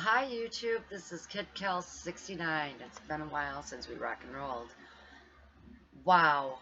Hi YouTube, this is KidKel69. It's been a while since we rock and rolled. Wow,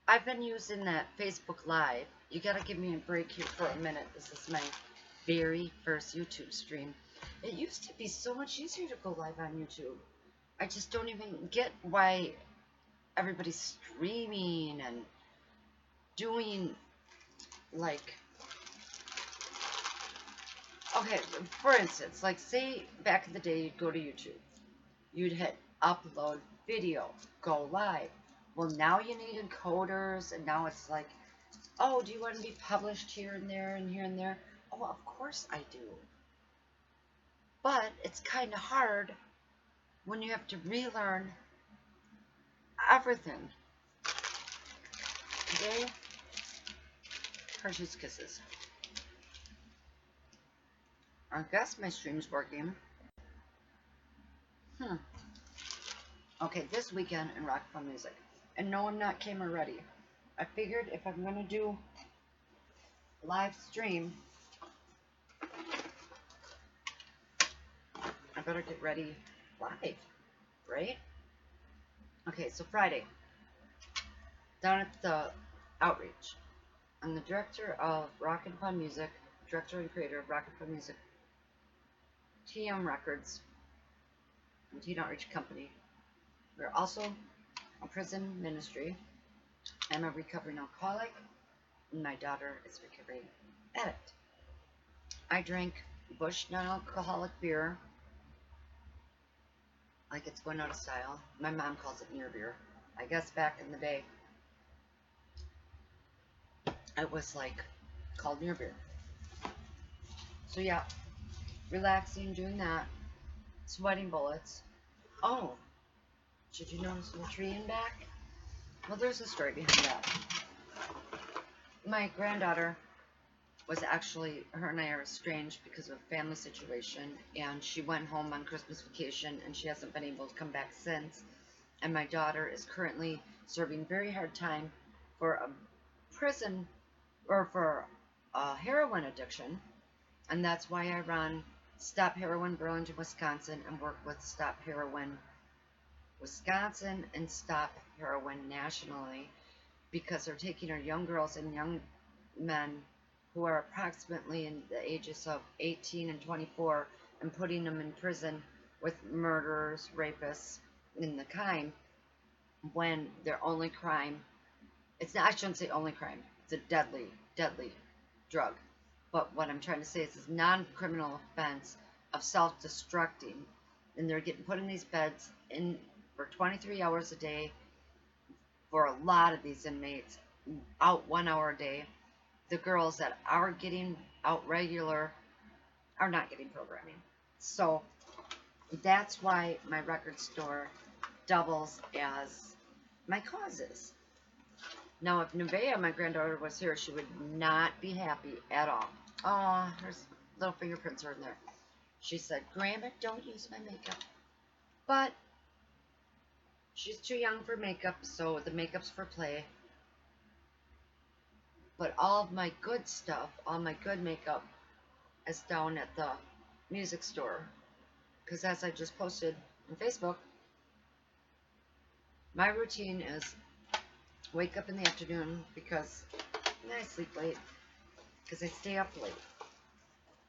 I've been using that Facebook Live. You gotta give me a break here for a minute. This is my very first YouTube stream. It used to be so much easier to go live on YouTube. I just don't even get why everybody's streaming and doing like, okay, for instance, like say back in the day you'd go to YouTube. You'd hit upload video, go live. Well, now you need encoders, and now it's like, oh, do you want to be published here and there and here and there? Oh, of course I do. But it's kind of hard when you have to relearn everything. Today, Hershey's Kisses. I guess my stream's working. Okay, this weekend in Rock Fun Music. And no, I'm not camera ready. I figured if I'm going to do live stream, I better get ready live, right? Okay, so Friday, down at the Outreach. I'm the director of Rock and Fun Music, director and creator of Rock and Fun Music, TM Records, and Teen Outreach Company. We're also a prison ministry. I'm a recovering alcoholic, and my daughter is a recovering addict. I drink Busch non-alcoholic beer, like it's going out of style. My mom calls it near beer. I guess back in the day, it was like called near beer. So yeah, relaxing, doing that, sweating bullets. Oh, did you notice the tree in back? Well, there's a story behind that. My granddaughter was actually, her and I are estranged because of a family situation, and she went home on Christmas vacation, and she hasn't been able to come back since. And my daughter is currently serving very hard time for a prison, or for a heroin addiction, and that's why I run Stop Heroin Burlington, Wisconsin, and work with Stop Heroin Wisconsin and Stop Heroin nationally, because they're taking our young girls and young men who are approximately in the ages of 18 and 24 and putting them in prison with murderers, rapists, and the kind, when their only crime, it's not, I shouldn't say only crime, it's a deadly, deadly drug. But what I'm trying to say is this non-criminal offense of self-destructing, and they're getting put in these beds in for 23 hours a day for a lot of these inmates, out 1 hour a day. The girls that are getting out regular are not getting programming. So that's why my record store doubles as my causes. Now, if Nevaeh, my granddaughter, was here, she would not be happy at all. Oh, her little fingerprints are in there. She said, Grandma, don't use my makeup. But she's too young for makeup, so the makeup's for play. But all of my good stuff, all my good makeup, is down at the music store. Because as I just posted on Facebook, my routine is wake up in the afternoon because I sleep late, because I stay up late.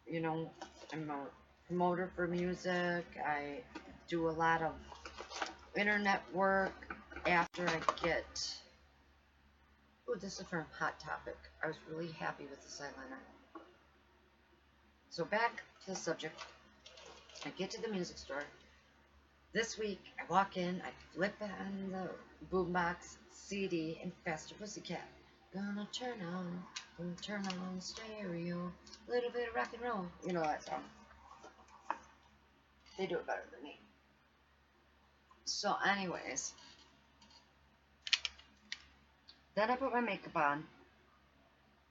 You know, I'm a promoter for music. I do a lot of internet work after I get... Oh, this is from Hot Topic. I was really happy with this eyeliner. So back to the subject. I get to the music store. This week, I walk in, I flip on the boombox CD and Faster Pussycat. Gonna turn on stereo, little bit of rock and roll. You know that song. They do it better than me. So anyways, then I put my makeup on,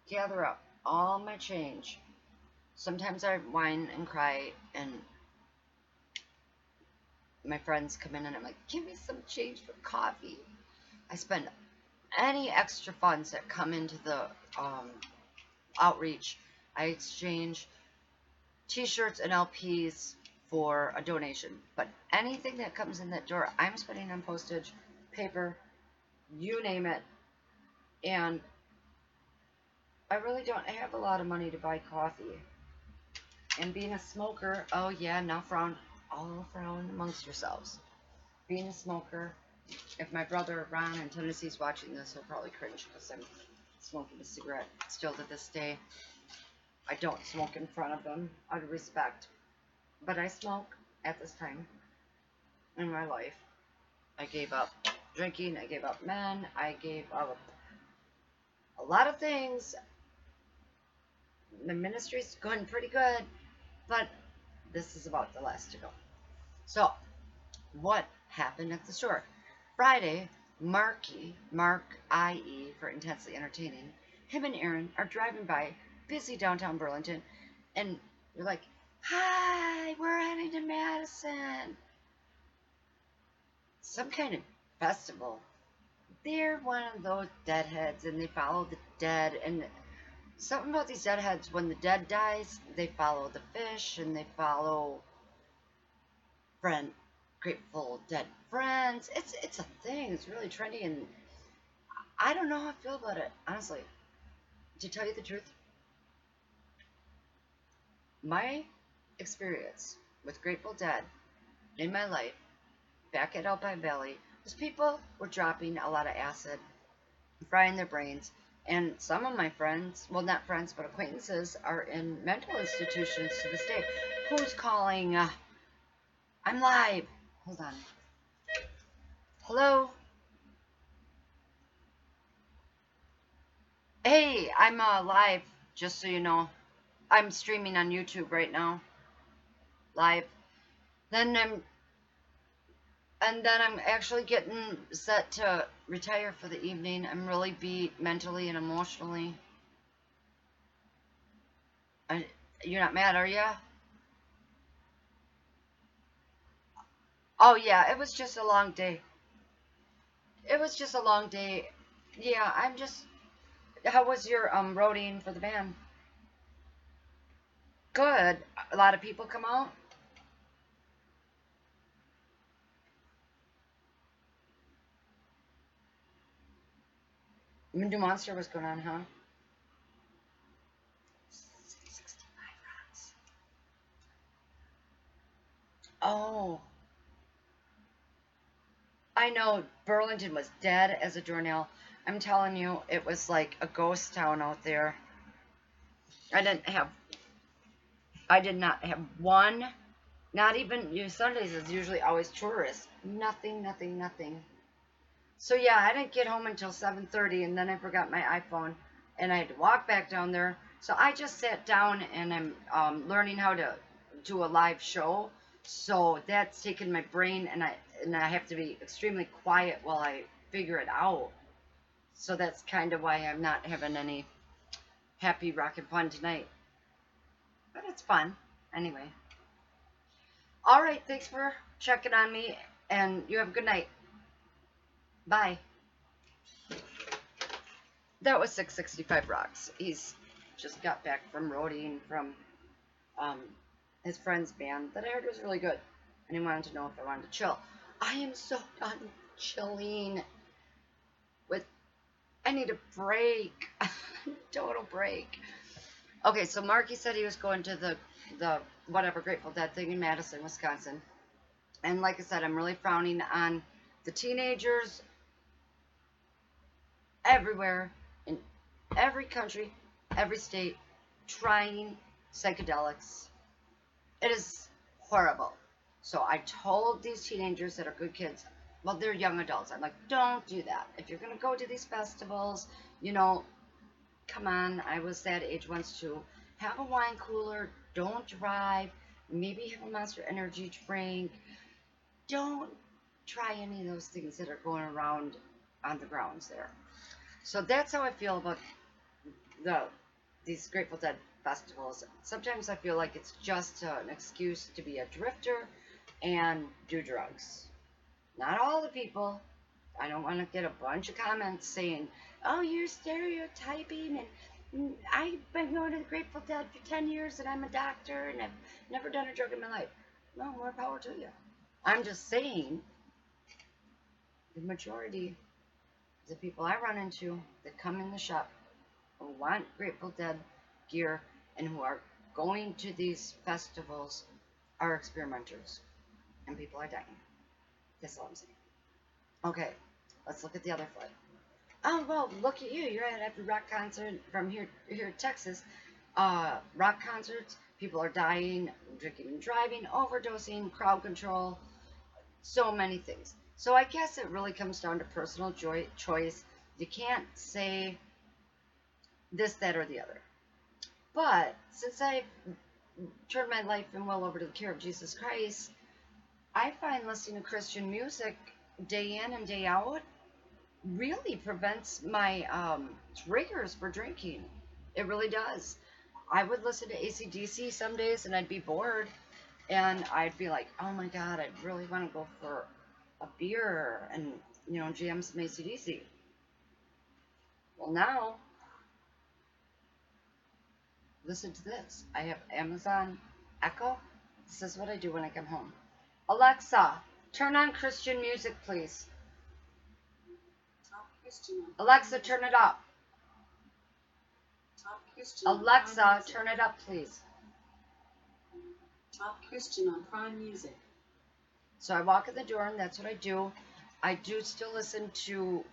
gather up all my change. Sometimes I whine and cry, and my friends come in and I'm like, give me some change for coffee. I spend any extra funds that come into the outreach. I exchange T-shirts and LPs for a donation. But anything that comes in that door, I'm spending on postage, paper, you name it. And I really don't have a lot of money to buy coffee. And being a smoker, oh yeah, now frown, all frown amongst yourselves. Being a smoker, if my brother Ron in Tennessee's watching this, he'll probably cringe because I'm smoking a cigarette still to this day. I don't smoke in front of him out of respect, but I smoke at this time in my life. I gave up drinking, I gave up men, I gave up a lot of things. The ministry's going pretty good, but this is about the last to go. So, what happened at the store? Friday, Mark IE for Intensely Entertaining, him and Aaron are driving by busy downtown Burlington, and they're like, "Hi, we're heading to Madison." Some kind of festival. They're one of those deadheads, and they follow the dead. And something about these deadheads, when the dead dies, they follow the fish, and they follow friend Grateful Dead friends. It's a thing. It's really trendy, and I don't know how I feel about it, honestly. To tell you the truth, my experience with Grateful Dead in my life back at Alpine Valley was people were dropping a lot of acid, frying their brains, and some of my friends, well, not friends, but acquaintances, are in mental institutions to this day. Who's calling? I'm live. Hold on. Hello? Hey, I'm live, just so you know. I'm streaming on YouTube right now. Live. Then I'm actually getting set to retire for the evening. I'm really beat mentally and emotionally. You're not mad, are ya? Oh yeah, it was just a long day. It was just a long day. Yeah, I'm just. How was your roading for the band? Good. A lot of people come out. New Monster was going on, huh? 65 rocks. Oh, I know Burlington was dead as a doornail. I'm telling you, it was like a ghost town out there. I didn't have, I did not have one, not even, Sundays is usually always tourists. Nothing, nothing, nothing. So yeah, I didn't get home until 7:30, and then I forgot my iPhone, and I had to walk back down there. So I just sat down, and I'm learning how to do a live show. So that's taken my brain, and I have to be extremely quiet while I figure it out. So that's kind of why I'm not having any happy rockin' fun tonight. But it's fun anyway. All right, thanks for checking on me, and you have a good night. Bye. That was 665 Rocks. He's just got back from roadieing from um, his friend's band that I heard was really good. And he wanted to know if I wanted to chill. I am so done chilling with. I need a break. Total break. Okay, so Marky said he was going to the whatever Grateful Dead thing in Madison, Wisconsin. And like I said, I'm really frowning on the teenagers everywhere in every country, every state, trying psychedelics. It is horrible. So I told these teenagers that are good kids, well, they're young adults. I'm like, don't do that. If you're going to go to these festivals, come on. I was that age once too. Have a wine cooler. Don't drive. Maybe have a Monster Energy drink. Don't try any of those things that are going around on the grounds there. So that's how I feel about these Grateful Dead festivals. Sometimes I feel like it's just an excuse to be a drifter and do drugs. Not all the people. I don't want to get a bunch of comments saying, "Oh, you're stereotyping and I've been going to the Grateful Dead for 10 years and I'm a doctor and I've never done a drug in my life. Well, more power to you. I'm just saying the majority of the people I run into that come in the shop who want Grateful Dead gear and who are going to these festivals are experimenters and people are dying. That's all I'm saying. Okay, let's look at the other foot. Oh, well, look at you. You're at every rock concert from here in Texas. Rock concerts, people are dying, drinking and driving, overdosing, crowd control, so many things. So I guess it really comes down to personal choice. You can't say this, that, or the other. But since I've turned my life and well over to the care of Jesus Christ, I find listening to Christian music day in and day out really prevents my triggers for drinking. It really does. I would listen to AC/DC some days and I'd be bored and I'd be like, oh my God, I really want to go for a beer and, jam some AC/DC. Well, now, listen to this. I have Amazon Echo. This is what I do when I come home. Alexa, turn on Christian music, please. Alexa, turn it up. Alexa, turn it up, please. Top Christian on Prime Music. So I walk in the door, and that's what I do. I do still listen to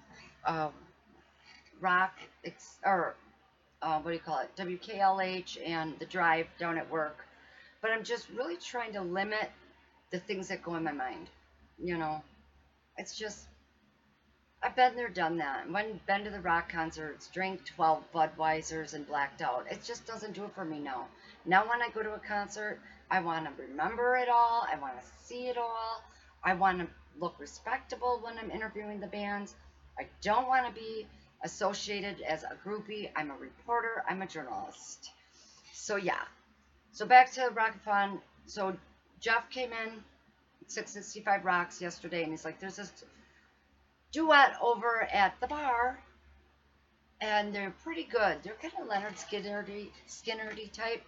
rock, or what do you call it, WKLH and The Drive down at work. But I'm just really trying to limit the things that go in my mind. It's just, I've been there, done that. Been to the rock concerts, drank 12 Budweisers and blacked out. It just doesn't do it for me now. Now when I go to a concert, I want to remember it all. I want to see it all. I want to look respectable when I'm interviewing the bands. I don't want to be associated as a groupie. I'm a reporter. I'm a journalist. So yeah. So back to Rockathon. So Jeff came in, 665 Rocks yesterday, and he's like, there's this duet over at the bar, and they're pretty good. They're kind of Leonard Skinnerdy type.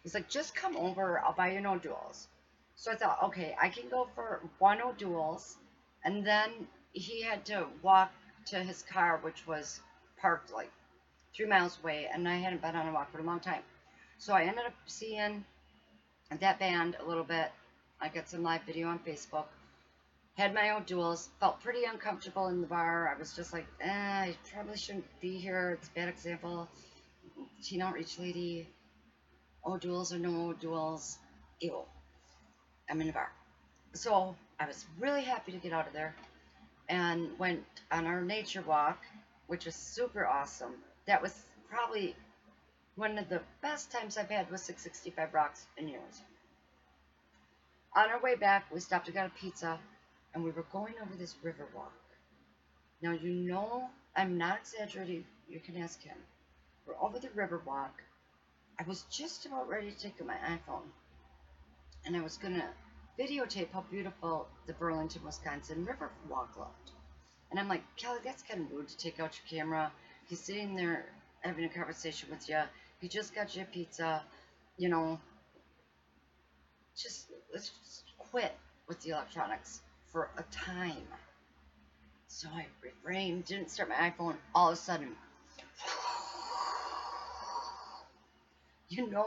He's like, just come over, I'll buy you no duels. So I thought, okay, I can go for one duels, and then he had to walk to his car, which was parked like 3 miles away, and I hadn't been on a walk for a long time. So I ended up seeing that band a little bit. I got some live video on Facebook. Had my own duels, felt pretty uncomfortable in the bar. I was just like, I probably shouldn't be here. It's a bad example. Teen outreach lady. Oh, duels or no duels. Ew. I'm in the bar. So I was really happy to get out of there and went on our nature walk, which was super awesome. That was probably one of the best times I've had with 665 Rocks in years. On our way back, we stopped and got a pizza. And we were going over this river walk. Now, I'm not exaggerating. You can ask him. We're over the river walk. I was just about ready to take my iPhone. And I was going to videotape how beautiful the Burlington, Wisconsin river walk looked. And I'm like, Kelly, that's kind of rude to take out your camera. He's sitting there having a conversation with you. He just got you a pizza. Let's just quit with the electronics for a time. So I refrained, didn't start my iPhone. All of a sudden,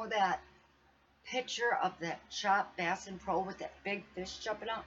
that picture of that chopped bass in pro with that big fish jumping out?